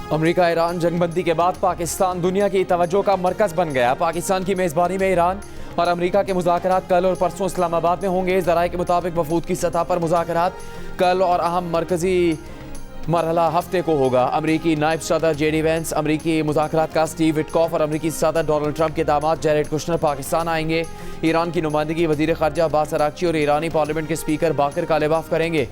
America Iran जंगबंदी के बाद पाकिस्तान दुनिया की तवज्जो का मरकज बन गया। पाकिस्तान की मेज़बानी में ईरान और अमेरिका के मुज़ाकरात कल और परसों इस्लामाबाद में होंगे। ज़राए के मुताबिक वफूद की सतह पर मुज़ाकरात कल और अहम मरकजी मरहला हफ्ते को होगा। अमरीकी नायब सदर जेडी वेंस, अमरीकी मुज़ाकरात का स्टीव विटकॉफ और अमरीकी सदर डोनाल्ड ट्रंप के दामाद जैरेड कुशनर पाकिस्तान आएंगे। ईरान की नुमाइंदगी वज़ीर ख़ारजा अब्बास अरागची और ईरानी पार्लियामेंट के स्पीकर बाकर कालिबाफ करेंगे।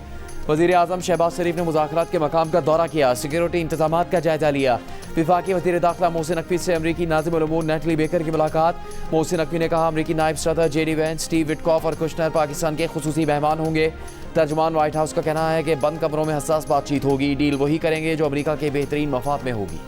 वज़ीर आज़म शहबाज शरीफ ने मुज़ाकरात के मकाम का दौरा किया, सिक्योरिटी इंतजामात का जायजा लिया। विफाकी वज़ीर दाखिला मोहसिन नकवी से अमरीकी नाज़िमुल उमूर नेटली बेकर की मुलाकात। मोहसिन नकवी ने कहा, अमरीकी नायब सदर जेडी वेंस, स्टीव विटकॉफ और कुशनर पाकिस्तान के खुसूसी मेहमान होंगे। तर्जुमान व्हाइट हाउस का कहना है कि बंद कमरों में हसास बातचीत होगी। डील वही करेंगे जो अमरीका के बेहतरीन मफाद में होगी।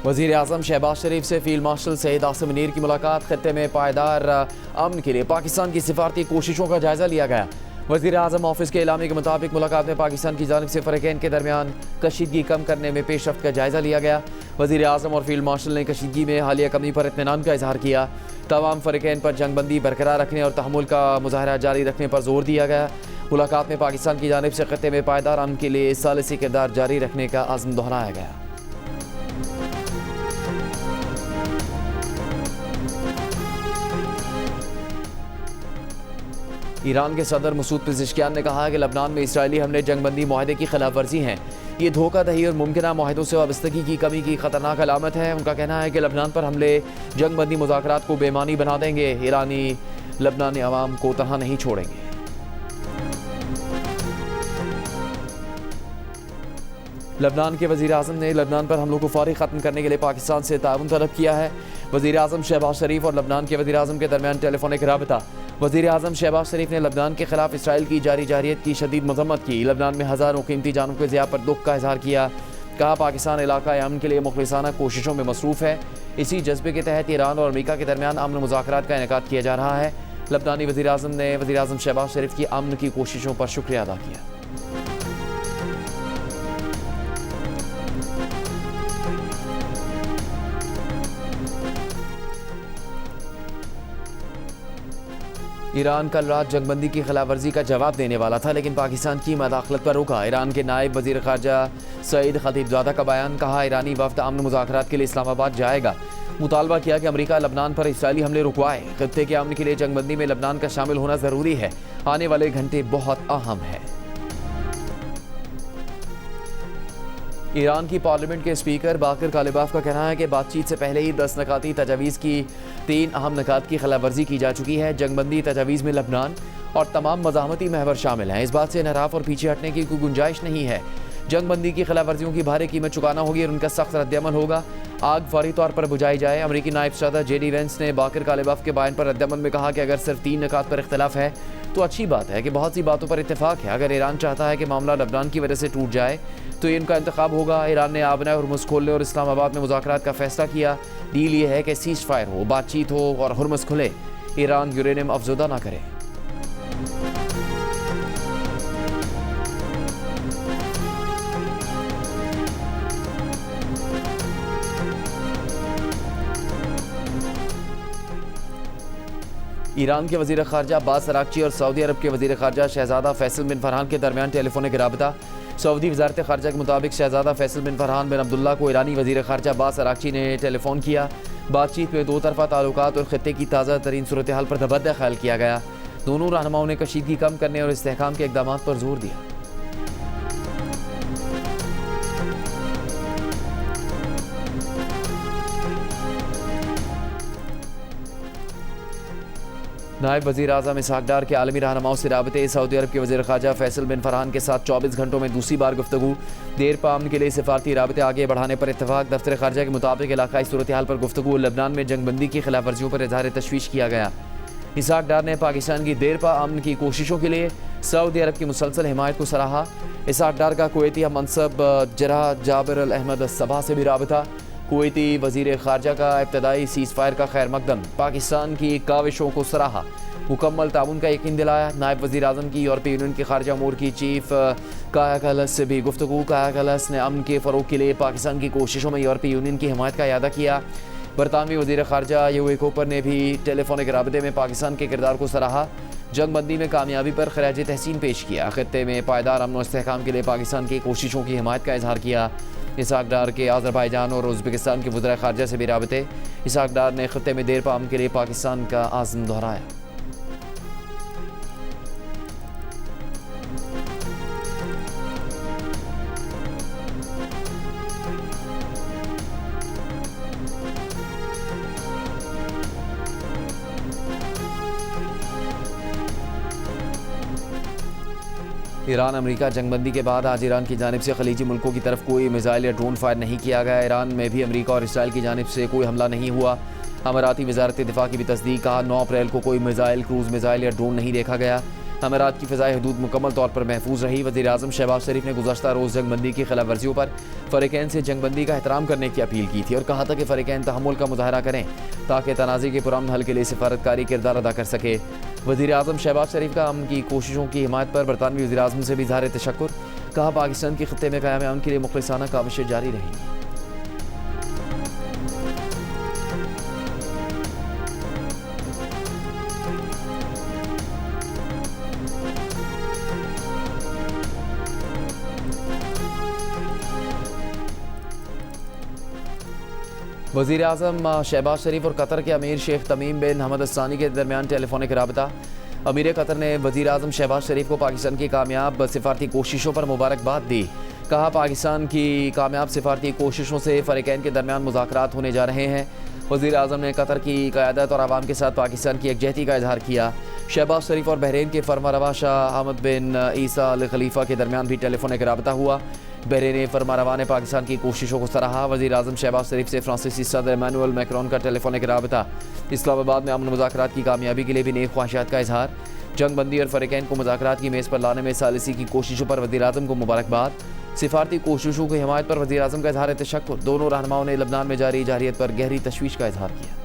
वज़ीर आज़म शहबाज शरीफ से फील्ड मार्शल सईद आसिम मुनीर की मुलाकात। खत्ते में पायदार अमन के लिए पाकिस्तान की सिफारती कोशिशों का जायजा लिया गया। वज़ीर आज़म ऑफिस के एलामी के मुताबिक मुलाकात में पाकिस्तान की जानिब से फ़रक़ैन के दरमियान कशीदगी कम करने में पेशरफ्त का जायजा लिया गया। वज़ीर आज़म और फील्ड मार्शल ने कशीदगी में हालिया कमी पर इत्मीनान का इजहार किया। तमाम फ़रक़ैन पर जंगबंदी बरकरार रखने और तहम्मुल का मुज़ाहरा जारी रखने पर जोर दिया गया। मुलाकात में पाकिस्तान की जानिब से खत्ते में पायदार अमन के लिए सालिसी किरदार जारी रखने का अज़्म दोहराया गया। ईरान के सदर मसूद पेज़ेश्कियान ने कहा कि लबनान में इसराइली हमले जंगबंदी मुआहदे की खिलाफ वर्जी हैं। ये धोखाधड़ी और मुमकिना मुआहदों से वाबस्तगी की कमी की खतरनाक अलामत है। उनका कहना है कि लबनान पर हमले जंगबंदी मुज़ाकरात को बेमानी बना देंगे। ईरानी लबनानी अवाम को तनहा नहीं छोड़ेंगे। लबनान के वज़ीर आज़म ने लबनान पर हमलों को फौरी ख़त्म करने के लिए पाकिस्तान से ताउन तलब किया है। वज़ीर आज़म शहबाज शरीफ और लबनान के वज़ीर आज़म के दरमियान टेलीफोनिक राबता। वज़ीर आज़म शहबाज शरीफ ने लबनान के खिलाफ इसराइल की जारी जारियत की शदीद मज़म्मत की। लबनान में हज़ारों कीमती जानों के ज़िया पर दुख का इज़हार किया। कहा, पाकिस्तान इलाका अमन के लिए मुखलिसाना कोशिशों में मसरूफ़ है। इसी जज्बे के तहत ईरान और अमेरिका के दरमियान अमन मुज़ाकरात का इनेकाद किया जा रहा है। लबनानी वज़ीर आज़म ने वज़ीर आज़म शहबाज शरीफ की अमन की कोशिशों पर शुक्रिया अदा किया। ईरान कल रात जंगबंदी की खिलाफ वर्जी का जवाब देने वाला था, लेकिन पाकिस्तान की मदाखलत पर रुका। ईरान के नायब वज़ीर ख़ारजा सईद खतीबज़ादा का बयान। कहा, ईरानी वफ़द अमन मुज़ाकरात के लिए इस्लामाबाद जाएगा। मुतालबा किया कि अमरीका लबनान पर इसराइली हमले रुकवाए। खत्ते के अमन के लिए जंगबंदी में लबनान का शामिल होना ज़रूरी है। आने वाले घंटे बहुत अहम है। ईरान की पार्लियामेंट के स्पीकर बाकर कालिबाफ का कहना है कि बातचीत से पहले ही 10 नकाती तजावीज़ की 3 अहम नकात की खिलाफ वर्जी की जा चुकी है। जंगबंदी तजावीज़ में लबनान और तमाम मज़ाहमती महवर शामिल हैं। इस बात से इनहराफ और पीछे हटने की कोई गुंजाइश नहीं है। जंगबंदी की खिलाफ वर्जियों की भारी कीमत चुकाना होगी और उनका सख्त रद्दअमल होगा। आग फौरी तौर पर बुझाई जाए। अमरीकी नायब सदर जेडी वेंस ने बाकर कालिबाफ के बयान पर रद्दअमल में कहा कि अगर सिर्फ 3 नकात पर इख्तलाफ है तो अच्छी बात है कि बहुत सी बातों पर इत्तेफाक है। अगर ईरान चाहता है कि मामला लबनान की वजह से टूट जाए तो ये इनका इंतखाब होगा। ईरान ने आबना हुर्मुज़ खोलने और इस्लामाबाद में मुज़ाकरात का फैसला किया। डील ये है कि सीज़ फायर हो, बातचीत हो और हुर्मुज़ खुले। ईरान यूरेनियम अफज़ुदा ना करे। ईरान के वज़ीर ख़ारजा अब्बास अरागची और सऊदी अरब के वज़ीर ख़ारजा शहज़ादा फैसल बिन फरहान के दरमियान टेलीफोनिक राबता। सऊदी वज़ारत ख़ारजा के मुताबिक शहज़ादा फैसल बिन फरहान बिन अब्दुल्ला को ईरानी वज़ीर ख़ारजा अब्बास अरागची ने टेलीफोन किया। बातचीत में 2 तरफ़ा ताल्लुकात और ख़ित्ते की ताज़ा तरीन सूरत हाल पर तबद्दुल ख्याल किया गया। दोनों रहनुमाओं ने कशीदगी कम करने और इस्तेहकाम के इक़दामात पर जोर दिया। नायब वज़ीर आज़म इसहाक़ डार के आलमी रहनुमाओं से राबते। सऊदी अरब के वज़ीर ख़ारजा फैसल बिन फरहान के साथ 24 घंटों में दूसरी बार गुफ्तगू। देर पा अमन के लिए सिफारती राबते आगे बढ़ाने पर इत्तफ़ाक़। दफ्तर ख़ारजा के मुताबिक इलाक़ाई सूरत हाल पर गुफ्तगू। लबनान में जंगबंदी की खिलाफ वर्जियों पर इज़हार तशवीश किया गया। इसहाक़ डार ने पाकिस्तान की देर पा अमन की कोशिशों के लिए सऊदी अरब की मुसलसल हिमायत को सराहा। इसहाक़ डार का कुवैती मनसब जराह जाबिर अल अहमद सबा से भी राबता। कुवैती वज़ीर ख़ारजा का इब्तदाई सीज़ फायर का खैर मकदम। पाकिस्तान की काविशों को सराहा। मुकम्मल ताउन का यकीन दिलाया। नायब वज़ीर आज़म की यूरोपीय यूनियन के खारजा अमूर की चीफ काया कलस से भी गुफ्तगू। काया कलस ने अमन के फ़रोग के लिए पाकिस्तान की कोशिशों में यूरोपीय यूनियन की हिमायत का इयादा किया। बरतानवी वज़ीर ख़ारजा यूए कोपर ने भी टेलीफोनिक राबते में पाकिस्तान के किरदार को सराहा। जंग बंदी में कामयाबी पर खराज तहसीन पेश किया। खित्ते में पायदार अमन और इस्तेहकाम के लिए पाकिस्तान की कोशिशों की हिमायत का इजहार किया। इसहाक डार के अज़रबैजान और उज़्बेकिस्तान के वज़ीर ख़ारजा से भी राबते। इसहाक डार ने खित्ते में देर पा अमन के लिए पाकिस्तान का आज़म दोहराया। ईरान अमेरिका जंगबंदी के बाद आज ईरान की जानिब से खलीजी मुल्कों की तरफ कोई मिसाइल या ड्रोन फायर नहीं किया गया। ईरान में भी अमेरिका और इसराइल की जानिब से कोई हमला नहीं हुआ। अमाराती वजारत दिफा की भी तस्दीक। कहा 9 अप्रैल को कोई मिसाइल, क्रूज मिसाइल या ड्रोन नहीं देखा गया। अमारात की फ़िज़ाई हदूद मुकम्मल तौर पर महफूज रही। वज़ीर आज़म शहबाज शरीफ ने गुज़श्ता रोज़ जंगबंदी की खिलाफ वर्जियों पर फ़रीक़ैन से जंगबंदी का एहतराम करने की अपील की थी और कहा था कि फ़रीक़ैन तहम्मुल का मुज़ाहरा करें ताकि तनाज़े के पुरअमन हल के लिए सिफारतकारी किरदार अदा कर सके। वज़ीर आज़म शहबाज शरीफ का अमन की कोशिशों की हिमायत पर बरतानवी वज़ीर आज़म से भी इज़हार तशक्कुर। कहा पाकिस्तान के खित्ते में क़याम अमन के लिए मुखलिसाना काविशें जारी रहेंगी। वज़ीर आज़म शहबाज शरीफ और कतर के अमीर शेख तमीम बिन हमद अस्सानी के दरमियान टेलीफोनिक राबता। अमीर कतर ने वज़ीर आज़म शहबाज शरीफ को पाकिस्तान की कामयाब सिफारती कोशिशों पर मुबारकबाद दी। कहा पाकिस्तान की कामयाब सिफारती कोशिशों से फ़रीक़ैन के दरमियान मुज़ाकरात होने जा रहे हैं। वज़ीर आज़म ने कतर की क़यादत और आवाम के साथ पाकिस्तान की यकजहती का इजहार किया। शहबाज शरीफ और बहरीन के फरमारवा शाह अहमद बिन ईसा अल खलीफा के दरमियान भी टेलीफोनिक राबता हुआ। बहरीन फरमारवा ने पाकिस्तान की कोशिशों को सराहा। वज़ीर आज़म शहबाज शरीफ से फ्रांसीसी सदर इमैनुअल मैक्रोन का टेलीफोनिक राबता। इस्लामाबाद में अमन मुज़ाकरात की कामयाबी के लिए भी नेक ख्वाहिशात का इजहार। जंग बंदी और फ़रीक़ैन को मुज़ाकरात की मेज़ पर लाने में सालिसी की कोशिशों पर वज़ीर आज़म को मुबारकबाद। सिफारती कोशिशों की हिमायत पर वज़ीर आज़म का इजहार तशक्कुर। दोनों रहनुमाओं ने लबनान में जारी जारियत पर गहरी तशवीश का इजहार किया।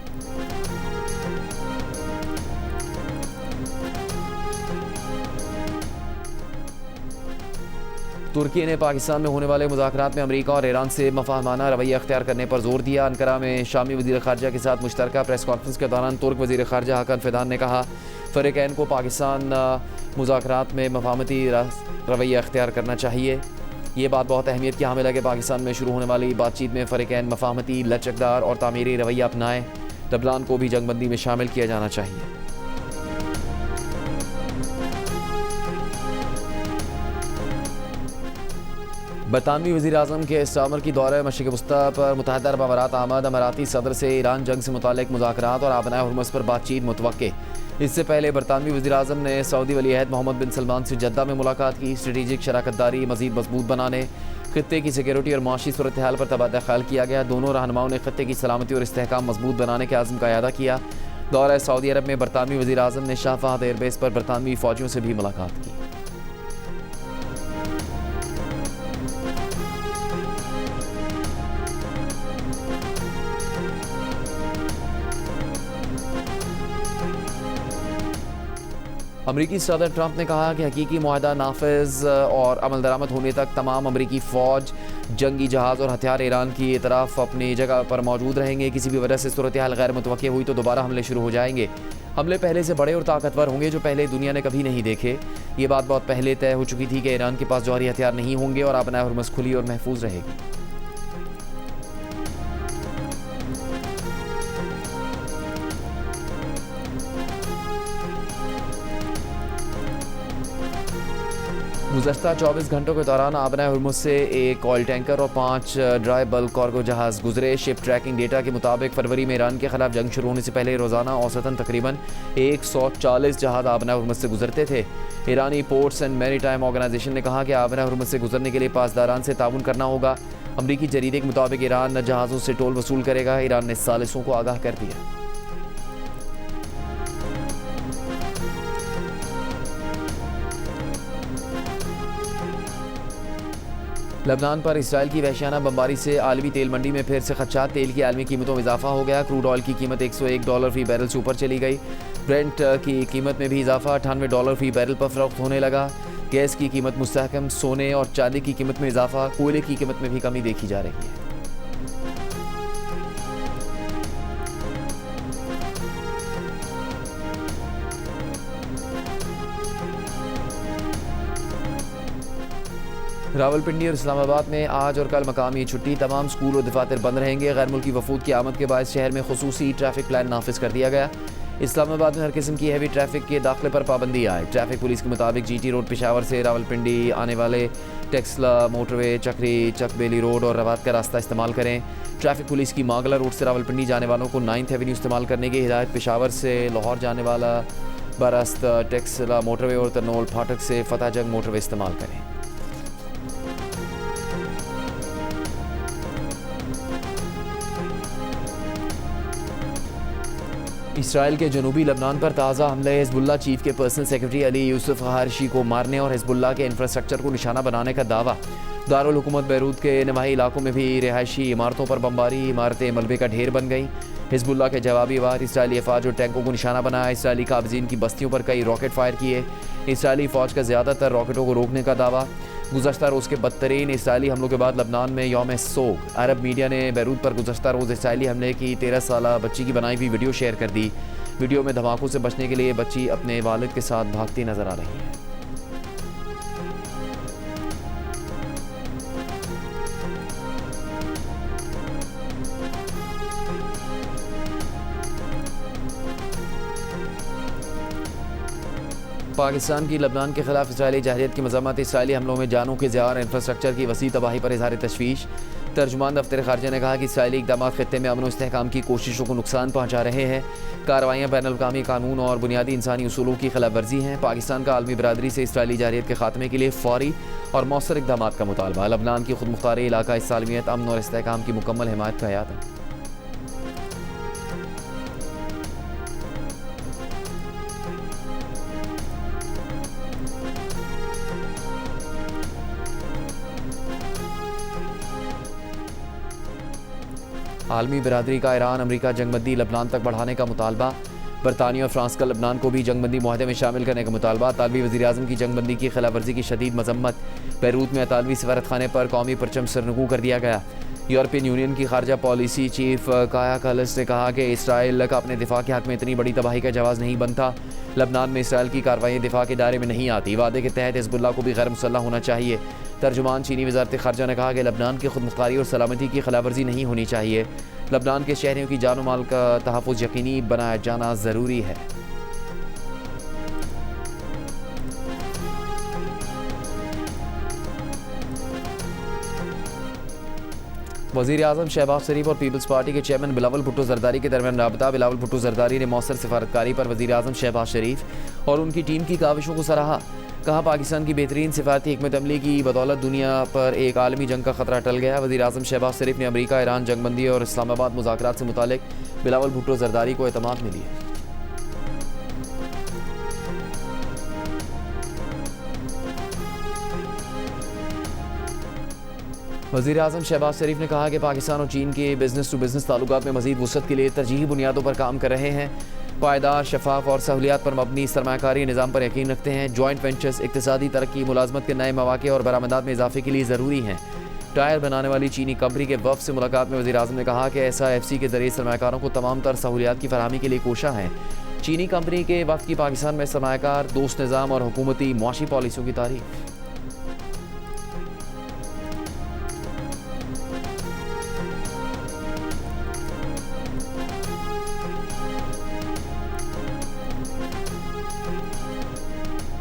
तुर्की ने पाकिस्तान में होने वाले मुज़ाकरात में अमेरिका और ईरान से मफाहमाना रवैया अख्तियार करने पर जोर दिया। अंकारा में शामी वज़ीर ख़ारजा के साथ मुश्तरका प्रेस कॉन्फ्रेंस के दौरान तुर्क वज़ीर ख़ारजा हाकन फिदान ने कहा फ़रीक़ैन को पाकिस्तान मुज़ाकरात में मफाहमती रवैया अख्तियार करना चाहिए। ये बात बहुत अहमियत की हामिल है कि पाकिस्तान में शुरू होने वाली बातचीत में फ़रीक़ैन मफाहमती, लचकदार और तामीरी रवैया अपनाएं। लबनान को भी जंगबंदी में शामिल किया जाना चाहिए। बरतानवी वज़ीर आज़म के इस्तामर की दौरे मशरिक़ वस्ता पर मुत्तहिदा अरब अमारात आमद। अमाराती सदर से ईरान जंग से मुतालिक मुज़ाकरात और आबनाए हुर्मुज़ पर बातचीत मुतवक्के। इससे पहले बरतानवी वज़ीर आज़म ने सऊदी वली अहद मोहम्मद बिन सलमान से जद्दा में मुलाकात की। स्ट्रेटेजिक शराकतदारी मज़ीद मजबूत बनाने, खित्ते की सिक्योरिटी और माशी सूरत हाल पर तबादला ख्याल किया गया। दोनों रहनुमाओं ने खित्ते की सलामती और इस्तेहकाम मजबूत बनाने के आज़म का इयादा किया। दौरा सऊदी अरब में बरतानवी वज़ीर आज़म ने शाह फहद एयरबेस पर बरतानवी फ़ौजियों से भी मुलाकात की। अमरीकी सदर ट्रंप ने कहा कि हकीकी मुआहदा नाफिज और अमल दरामद होने तक तमाम अमरीकी फ़ौज, जंगी जहाज़ और हथियार ईरान की तरफ अपनी जगह पर मौजूद रहेंगे। किसी भी वजह से सूरत हाल गैर मुतवक्की हुई तो दोबारा हमले शुरू हो जाएंगे। हमले पहले से बड़े और ताकतवर होंगे जो पहले दुनिया ने कभी नहीं देखे। ये बात बहुत पहले तय हो चुकी थी कि ईरान के पास जौहरी हथियार नहीं होंगे और आबनाए हुर्मुज़ खुली और महफूज रहेगी। गुज़श्ता 24 घंटों के दौरान आबनाए हुर्मुज़ से एक ऑयल टैंकर और 5 ड्राई बल्क कार्गो जहाज़ गुजरे। शिप ट्रैकिंग डेटा के मुताबिक फरवरी में ईरान के खिलाफ जंग शुरू होने से पहले रोज़ाना औसतन तकरीबन 140 जहाज़ आबनाए हुर्मुज़ से गुजरते थे। ईरानी पोर्ट्स एंड मैरीटाइम ऑर्गेनाइजेशन ने कहा कि आबनाए हुर्मुज़ से गुजरने के लिए पासदारान से ताउन करना होगा। अमरीकी जरीदे के मुताबिक ईरान जहाज़ों से टोल वसूल करेगा। ईरान ने सालिसों को आगाह कर दिया। लबनान पर इसराइल की वहशियाना बमबारी से आलमी तेल मंडी में फिर से खदशात। तेल की आलमी कीमतों में इजाफा हो गया। क्रूड ऑयल की कीमत $101 फी बैरल से ऊपर चली गई। ब्रेंट की कीमत में भी इजाफा, $98 फी बैरल पर फरोख्त होने लगा। गैस की कीमत मुस्तहकम, सोने और चांदी की कीमत में इजाफा, कोयले की कीमत में भी कमी देखी जा रही है। रावलपिंडी और इस्लामाबाद में आज और कल मकामी छुट्टी, तमाम स्कूल और दफातर बंद रहेंगे। गैर मुल्की वफूद की आमद के बाद शहर में खुसूसी ट्रैफिक प्लान नाफिज कर दिया गया। इस्लामाबाद में हर किस्म की हैवी ट्रैफिक के दाखिले पर पाबंदी आए। ट्रैफिक पुलिस के मुताबिक GT रोड पेशावर से रावलपिंडी आने वाले टेक्सला मोटरवे, चक्री, चकबेली रोड और रवात का रास्ता इस्तेमाल करें। ट्रैफिक पुलिस की मांगला रोड से रावलपिंडी जाने वालों को 9th एवेन्यू इस्तेमाल करने की हिदायत। पेशावर से लाहौर जाने वाला बरस्त टेक्सला मोटरवे और तरनोल फाटक से फतेह जंग मोटरवे इस्तेमाल करें। इसराइल के जनूबी लबनान पर ताज़ा हमले, हिजबुल्लाह चीफ के पर्सनल सेक्रेटरी अली यूसुफ हारशी को मारने और हिजबुल्लाह के इंफ्रास्ट्रक्चर को निशाना बनाने का दावा। दारुल हुकूमत बैरूत के नवाही इलाकों में भी रिहायशी इमारतों पर बमबारी, इमारतें मलबे का ढेर बन गई। हिजबुल्लाह के जवाबी वार इसराइली अफवाज और टैंकों को निशाना बनाया। इसराइली काबजीन की बस्तियों पर कई रॉकेट फायर किए। इसराइली फ़ौज का ज़्यादातर रॉकेटों को रोकने का दावा। गुज़श्ता रोज़ के बदतरीन इसराइली हमलों के बाद लबनान में यौम सोग। अरब मीडिया ने बैरूत पर गुज़श्ता रोज़ इसराइली हमले की 13 साला बच्ची की बनाई हुई वीडियो शेयर कर दी। वीडियो में धमाकों से बचने के लिए बच्ची अपने वालिद के साथ भागती नजर आ रही है। पाकिस्तान की लबनान के खिलाफ इसराइली जहरियत की मजम्मत। इसराइली हमलों में जानों के ज़िया और इंफ्रास्ट्रक्चर की वसी तबाही पर इज़हार तशवीश। तर्जुमान दफ्तर ख़ारजा ने कहा कि इसराइली इक़दाम ख़ित्ते में अमन और इस्तेहकाम की कोशिशों को नुकसान पहुँचा रहे हैं। कार्रवाइयाँ बैनुल-अक़वामी कानून और बुनियादी इंसानी उसूलों की खिलाफ वर्जी हैं। पाकिस्तान का आलमी बरादरी से इसराइली जहरियत के खात्मे के लिए फ़ौरी और मौसर इक़दाम का मुतालबा। लबनान की खुद मुख्तारी इलाका सालमियत, अमन और इस्तेहकाम की मुकम्मल हिमायत का याद है। आलमी बिरादरी का ईरान अमरीका जंगबंदी लबनान तक बढ़ाने का मुतालबा। बरतानिया और फ्रांस का लबनान को भी जंगबंदी मुआहदे में शामिल करने का मुतालबा। इतालवी वज़ीर-ए-आज़म की जंगबंदी की खिलाफवर्जी की शदीद मजम्मत। बैरूत में इतालवी सफारत खाने पर कौमी परचम सरनगू कर दिया गया। यूरोपियन यूनियन की खारजा पॉलिसी चीफ काया कालस ने कहा कि इसराइल का अपने दिफा के हक में इतनी बड़ी तबाही का जवाब नहीं बनता। लबनान में इसराइल की कार्रवाई दिफा के दायरे में नहीं आती। वादे के तहत हिजबुल्लाह को भी गैर मुसल्लह होना चाहिए। तर्जुमान चीनी वज़ारत खारजा ने कहा कि लबनान की खुद मुख्तारी और सलामती की खिलाफवर्जी नहीं होनी चाहिए। लबनान के शहरियों की जान माल का तहफ़्फ़ुज़ यकीनी बनाया जाना ज़रूरी है। वज़ीर-ए-आज़म शहबाज शरीफ और पीपल्स पार्टी के चेयरमैन बिलावल भुट्टो जरदारी के दरमियान राबता। बिलावल भुट्टो जरदारी ने मौसर सिफारतकारी पर वज़ीर-ए-आज़म शहबाज शरीफ और उनकी टीम की काविशों को सराहा। कहा पाकिस्तान की बेहतरीन सिफारती हिकमत अमली की बदौलत दुनिया पर एक आलमी जंग का खतरा टल गया। वज़ीर-ए-आज़म शहबाज शरीफ ने अमरीका, ईरान जंगबंदी और इस्लामाबाद मुज़ाकरात से मुतालिक बिलावल भुट्टो जरदारी को एतमाद में लिया। वज़ीर-ए-आज़म शहबाज शरीफ ने कहा कि पाकिस्तान और चीन के बिजनेस टू बिजनेस ताल्लुकात में मज़ीद वुसअत के लिए तरजीही बुनियादों पर काम कर रहे हैं। पायदार, शफाफ और सहूलियात पर मबनी सरमायाकारी निज़ाम पर यकीन रखते हैं। जॉइंट वेंचर्स इक़्तिसादी तरक्की, मुलाजमत के नए मौक़े और बरामदात में इजाफे के लिए ज़रूरी हैं। टायर बनाने वाली चीनी कंपनी के वफ़द से मुलाकात में वज़ीर-ए-आज़म ने कहा कि SIFC के ज़रिए सरमायाकारों को तमाम तर सहूलियात की फराहमी के लिए कोशा है। चीनी कंपनी के वफ़द की पाकिस्तान में सरमायाकार दोस्त निज़ाम और हुकूमती मुआशी पॉलिसियों की तारीफ़।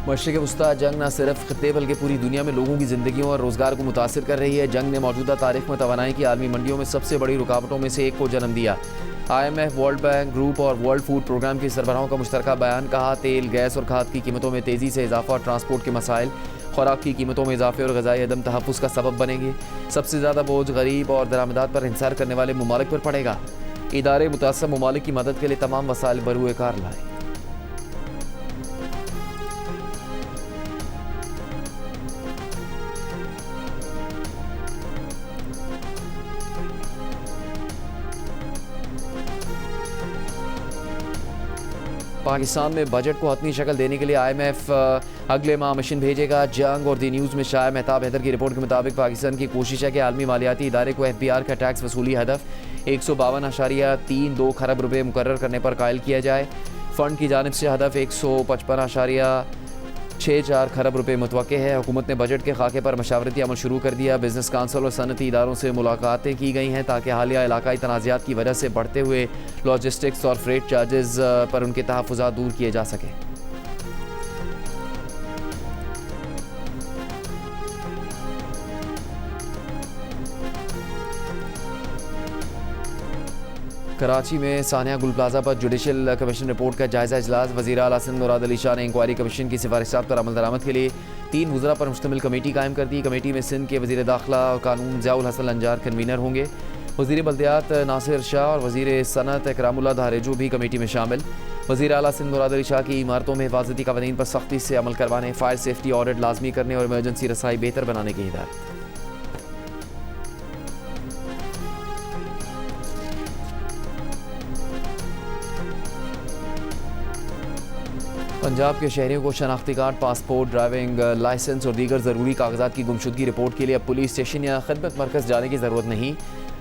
मशरिक़ वस्ता जंग न सिर्फ खित्ते बल्कि पूरी दुनिया में लोगों की ज़िंदगियों और रोज़गार को मुतासिर कर रही है। जंग ने मौजूदा तारीख में तवानाई की आलमी मंडियों में सबसे बड़ी रुकावटों में से एक को जन्म दिया। IMF, वर्ल्ड बैंक ग्रुप और वर्ल्ड फूड प्रोग्राम के सरबराहों का मुश्तरका बयान। कहा तेल, गैस और खाद की कीमतों में तेज़ी से इजाफा और ट्रांसपोर्ट के मसाइल खुराक की कीमतों में इजाफे और ग़िज़ाई अदम तहफ़्फ़ुज़ का सबब बनेंगे। सबसे ज़्यादा बोझ गरीब और दरामदात पर इंहिसार करने वाले ममालिक पर पड़ेगा। इदारे मुतासब ममालिक की मदद के लिए तमाम वसाइल बरूए कार लाएँ। पाकिस्तान में बजट को हतमी शक्ल देने के लिए IMF अगले माह मिशन भेजेगा। जंग और दी न्यूज़ में शाह मेहताब हैदर की रिपोर्ट के मुताबिक पाकिस्तान की कोशिश है कि आलमी मालियाती इदारे को FBR का टैक्स वसूली हदफ 152.32 खरब रुपये मुकर्रर करने पर कायल किया जाए। फ़ंड की जानिब से हदफ 155.64 खरब रुपये मुतवक्के है। हुकूमत ने बजट के खाके पर मशावरती अमल शुरू कर दिया। बिजनेस काउंसिल और सनती इदारों से मुलाकातें की गई हैं ताकि हालिया इलाकाई तनाज़ात की वजह से बढ़ते हुए लॉजिस्टिक्स और फ्रेट चार्जेस पर उनके तहफ़्फ़ुज़ात दूर किए जा सकें। कराची में सानिया गुल प्लाजा पर जुडिशल कमीशन रिपोर्ट का जायजा इजलास। वज़ीर आला सिंध मुराद अली शाह ने इंक्वायरी कमीशन की सिफारिशात पर अमल दरामद के लिए 3 वज़रा पर मुश्तमिल कमेटी कायम कर दी। कमेटी में सिंध के वज़ीर दाखिला और कानून ज़ियाउल हसन अंजार कन्वीनर होंगे। वज़ीर बल्दियात नासिर शाह और वज़ीर सनत इकरामुल्लाह धारेजू भी कमेटी में शामिल। वज़ीर आला सिंध मुराद अली शाह की इमारतों में हिफाजती कवानीन पर सख्ती से अमल करवाने, फायर सेफ्टी ऑडिट लाजमी करने और इमरजेंसी रसाई बेहतर बनाने की हिदायत। पंजाब के शहरियों को शनाख्ती कार्ड, पासपोर्ट, ड्राइविंग लाइसेंस और दीगर ज़रूरी कागजात की गुमशुदगी रिपोर्ट के लिए अब पुलिस स्टेशन या खिदमत मरकज़ जाने की ज़रूरत नहीं।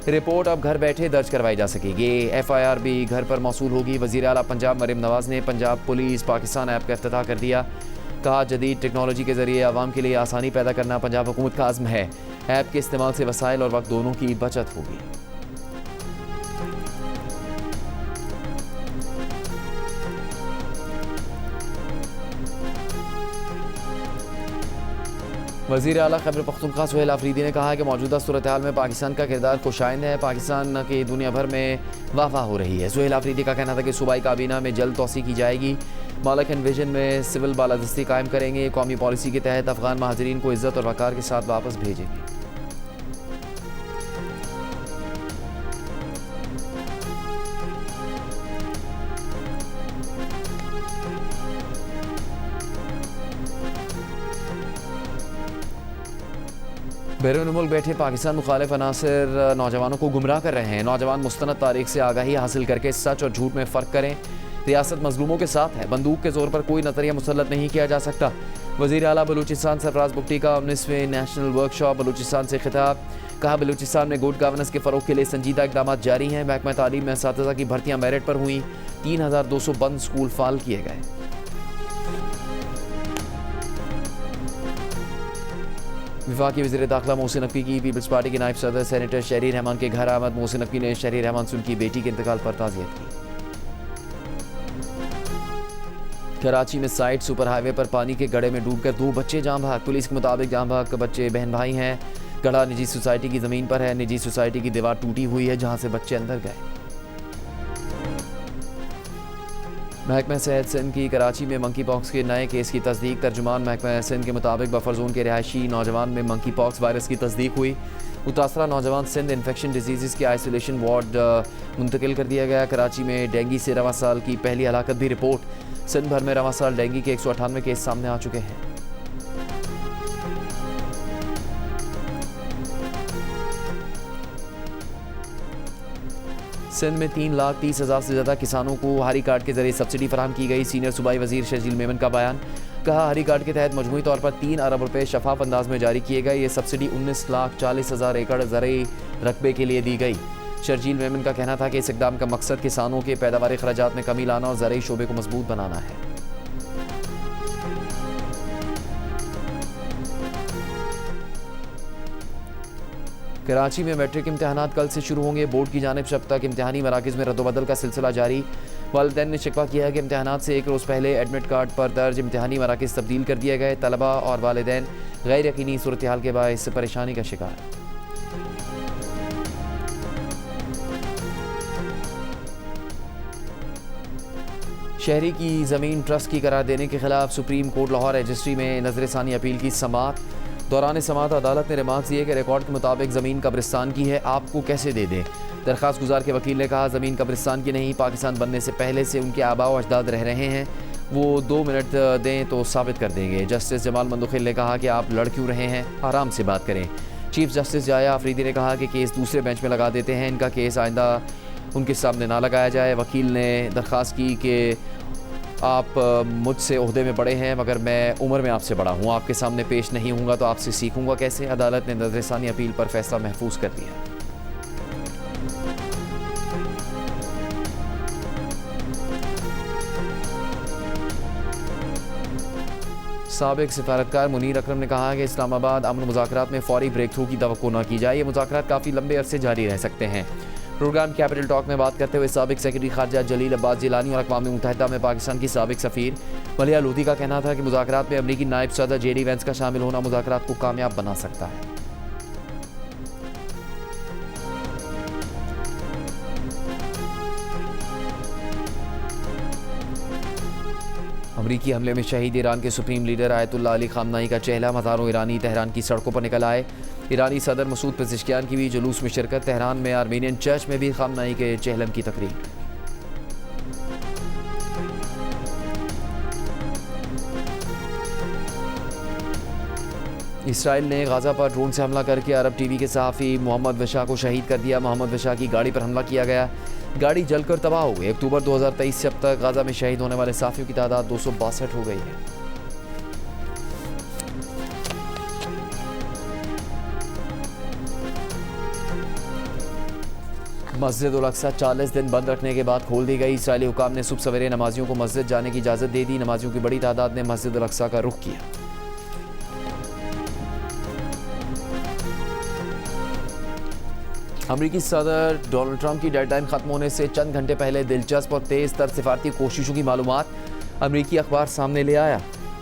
रिपोर्ट अब घर बैठे दर्ज करवाई जा सकेगी। FIR भी घर पर मौसूल होगी। वज़ीर आला पंजाब मरीम नवाज़ ने पंजाब पुलिस पाकिस्तान ऐप का इफ्तिताह कर दिया। कहा, जदीद टेक्नोलॉजी के ज़रिए आवाम के लिए आसानी पैदा करना पंजाब हुकूमत का आज़्म है। ऐप के इस्तेमाल से वसाइल और वक्त दोनों की बचत होगी। वज़ीर आला खैबर पख्तूनख्वा सुहेल आफरीदी ने कहा है कि मौजूदा सूरत हाल में पाकिस्तान का किरदार खुशाइंद है। पाकिस्तान की दुनिया भर में वाह हो रही है। सुहेल आफरीदी का कहना था कि सूबाई काबीना में जल्द तोसी की जाएगी। मालक एंड विजन में सिविल बालादस्ती कायम करेंगे। कौमी पॉलिसी के तहत अफगान महाजरीन को इज़्ज़त और वक़ार के साथ वापस भेजेंगे। बैरून मुल्क बैठे पाकिस्तान मुखालिफ अनासर नौजवानों को गुमराह कर रहे हैं। नौजवान मुस्तनद तारीख से आगाही हासिल करके सच और झूठ में फ़र्क करें। रियासत मजलूमों के साथ है। बंदूक के ज़ोर पर कोई नज़रिया मुसल्लत नहीं किया जा सकता। वज़ीर आला बलूचिस्तान सरफराज बुगटी का 19वें नेशनल वर्कशॉप बलूचिस्तान से खिताब। कहा, बलूचिस्तान में गुड गवर्नेंस के फ़रोग़ के लिए संजीदा इक़दाम जारी हैं। महकमा तालीम में असातिज़ा की भर्तियाँ मेरिट पर हुई। 3200 बंद स्कूल फाल किए गए। वफाकी वज़ीर दाखिला मोहसिन नकवी की पीपल्स पार्टी के नायब सदर सेनेटर शहरी रहमान के घर आमद। मोहसिन नकवी ने शहरी रहमान से उनकी बेटी के इंतकाल पर ताज़ियत की। कराची में साइड सुपर हाईवे पर पानी के गड्ढे में डूबकर 2 बच्चे जाँ भाग। पुलिस के मुताबिक जाँ भाग बच्चे बहन भाई हैं। गड्ढा निजी सोसाइटी की ज़मीन पर है। निजी सोसाइटी की दीवार टूटी हुई है जहाँ से बच्चे अंदर गए। महकमा सेहत सिंध की कराची में मंकी पॉक्स के नए केस की तस्दीक। तर्जुमान महकमा सिंध के मुताबिक बफर जोन के रिहायशी नौजवान में मंकी पॉक्स वायरस की तस्दीक हुई। मुतासरा नौजवान सिंध इन्फेक्शन डिजीज़ के आइसोलेशन वार्ड मुंतकिल कर दिया गया। कराची में डेंगू से रवां साल की पहली हलाकत भी रिपोर्ट। सिंध भर में रवां साल डेंगू के 198 केस सामने आ चुके हैं। सिंध में 3,30,000 से ज़्यादा किसानों को हरी कार्ड के जरिए सब्सिडी फराहम की गई। सीनियर सूबाई वज़ीर शर्जील मेमन का बयान। कहा, हरी कार्ड के तहत मजमूई तौर पर 3 अरब रुपये शफाफ अंदाज में जारी किए गए। ये सब्सिडी 19,40,000 एकड़ ज़रई रकबे के लिए दी गई। शर्जील मेमन का कहना था कि इस इक़दाम का मकसद किसानों के पैदावारी खर्चात में कमी लाना और ज़रई शोबे को मजबूत बनाना है। कराची में मैट्रिक इम्तहानात कल से शुरू होंगे। बोर्ड की जानिब से अब तक इम्तहानी मराकज़ में रद्दोबदल का सिलसिला जारी। वालिदैन ने शिकवा किया है कि इम्तहानात से 1 रोज़ पहले एडमिट कार्ड पर दर्ज इम्तहानी मराकज़ तब्दील कर दिए गए। तलबा और वालिदैन गैर यकीनी सूरत हाल के बायस परेशानी का शिकार। शहरी की ज़मीन ट्रस्ट की करार देने के खिलाफ सुप्रीम कोर्ट लाहौर रजिस्ट्री में नज़रसानी अपील की समाअत। दौरान समाअत अदालत ने रिमार्क दिए कि रिकॉर्ड के मुताबिक ज़मीन कब्रिस्तान की है, आपको कैसे दे दें। दरख्वास्त गुजार के वकील ने कहा, ज़मीन कब्रिस्तान की नहीं, पाकिस्तान बनने से पहले से उनके आबा व अजदाद रह रहे हैं। वो 2 मिनट दें तो साबित कर देंगे। जस्टिस जमाल मंदुखिल ने कहा कि आप लड़ क्यों रहे हैं, आराम से बात करें। चीफ जस्टिस जाया अफरीदी ने कहा कि केस दूसरे बेंच में लगा देते हैं, इनका केस आइंदा उनके सामने ना लगाया जाए। वकील ने दरख्वास्त की कि आप मुझसे ओहदे में बड़े हैं मगर मैं उम्र में आपसे बड़ा हूँ, आपके सामने पेश नहीं हूँगा तो आपसे सीखूँगा कैसे। अदालत ने नजरसानी अपील पर फैसला महफूज कर दिया। साबिक सिफारतकार मुनीर अकरम ने कहा कि इस्लामाबाद अमन मुज़ाकरात में फौरी ब्रेक थ्रू की तवक्को न की जाए। ये मुज़ाकरात काफ़ी लंबे अरसे जारी रह सकते हैं। प्रोग्राम कैपिटल टॉक में बात करते हुए साबिक सेक्रेटरी खारजा जलील अब्बास जिलानी और अक़वाम मुत्तहिदा में पाकिस्तान की साबिक सफ़ीर मलिहा लोधी का कहना था कि मुज़ाकरात में अमरीकी नायब सदर JD वेंस का शामिल होना मुज़ाकरात को कामयाब बना सकता है। अमरीकी हमले में शहीद ईरान के सुप्रीम लीडर आयतुल्लाह अली खामनाई का चेहरा। हज़ारों ईरानी तेहरान की सड़कों पर निकल आए। ईरानी सदर मसूद पेज़ेश्कियान की भी जुलूस में शिरकत। तेहरान में आर्मेनियन चर्च में भी खामनाई के चेहलम की तकरीर। इसराइल ने गाज़ा पर ड्रोन से हमला करके अरब TV के सहाफ़ी मोहम्मद वशा को शहीद कर दिया। मोहम्मद वशा की गाड़ी पर हमला किया गया, गाड़ी जलकर तबाह हो गई। अक्टूबर 2023 से अब तक गाज़ा में शहीद होने वाले सहाफ़ियों की तादाद 262 हो गई है। मस्जिद उल अक्सा 40 दिन बंद रखने के बाद खोल दी गई। इसराइली हुकाम ने सुबह सवेरे नमाजियों को मस्जिद जाने की इजाज़त दे दी। नमाजियों की बड़ी तादाद ने मस्जिद उल अक्सा का रुख किया। अमरीकी सदर डोनाल्ड ट्रंप की डेडलाइन खत्म होने से चंद घंटे पहले दिलचस्प और तेज़ तर सिफारती कोशिशों की मालूमात अमरीकी अखबार सामने ले आया।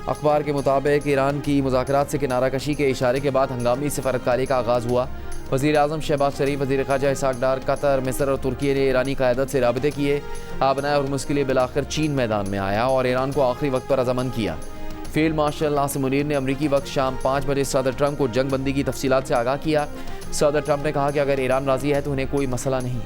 अखबार के मुताबिक ईरान की मुज़ाकरात से किनारा कशी के इशारे के बाद हंगामी सिफारतकारी का आगाज़ हुआ। वज़ीर आज़म शहबाज शरीफ, वज़ीर ख़ारजा इसहाक़ डार, कतर, मिस्र और तुर्की ने ईरानी क़यादत से राबते किए। आबनाए हुर्मुज़ के लिए बिलाखिर चीन मैदान में आया और ईरान को आखिरी वक्त पर रज़ामंद किया। फील्ड मार्शल नासिर मुनीर ने अमरीकी वक्त शाम 5 बजे सदर ट्रंप को जंग बंदी की तफसीलात से आगाह किया। सदर ट्रंप ने कहा कि अगर ईरान राज़ी है तो उन्हें कोई मसला नहीं।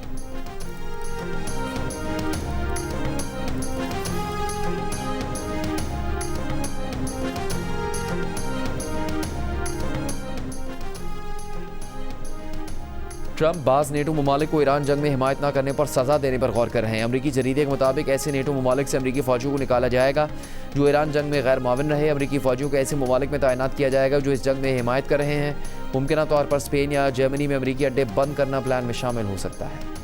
ट्रंप बाज़ नेटो ममालिक को ईरान जंग में हिमायत न करने पर सज़ा देने पर गौर कर रहे हैं। अमरीकी जरीदे के मुताबिक ऐसे नेटो ममालिक से अमरीकी फ़ौजियों को निकाला जाएगा जो ईरान जंग में गैर माविन रहे। अमरीकी फ़ौजियों को ऐसे ममालिक में तैनात किया जाएगा जो इस जंग में हिमायत कर रहे हैं। मुमकिन तौर पर स्पेन या जर्मनी में अमरीकी अड्डे बंद करना प्लान में शामिल हो सकता है।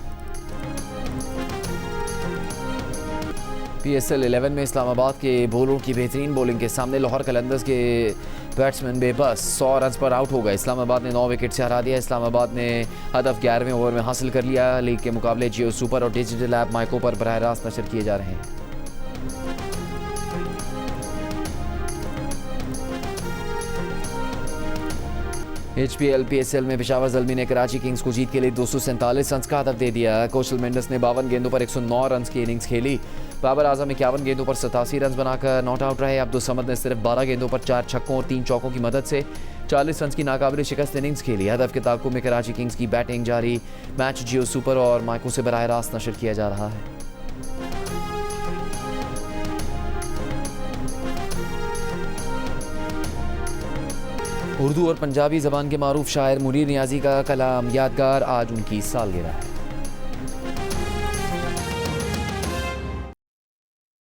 PSL 11 में इस्लामाबाद के बॉलरों की बेहतरीन बॉलिंग के सामने लाहौर कलंदर्स के बैट्समैन बेबस 100 रन पर आउट हो गए। इस्लामाबाद ने 9 विकेट से हरा दिया। इस्लामाबाद ने हदफ 11वें ओवर में हासिल कर लिया। लीग के मुकाबले जियो सुपर और डिजिटल ऐप माइको पर बराह रास्त नशर किए जा रहे हैं। HPL PSL में पेशावर ज़ल्मी ने कराची किंग्स को जीत के लिए 247 रन का हदफ दे दिया। कौशल मेंडस ने 52 गेंदों पर 109 रन की इनिंग्स खेली। बाबर आजम 51 गेंदों पर 87 रन बनाकर नॉट आउट रहे। अब्दुल समद ने सिर्फ 12 गेंदों पर 4 छक्कों और 3 चौकों की मदद से 40 रन की नाकाबिल शिकस्त इनिंग्स खेली। हदफ के ताक़ुब में कराची किंग्स की बैटिंग जारी। मैच जियो सुपर और माइको से बराह रास्त नशर किया जा रहा है। उर्दू और पंजाबी ज़बान के मारूफ शायर मुनीर नियाज़ी का कलाम यादगार, आज उनकी सालगिरह है।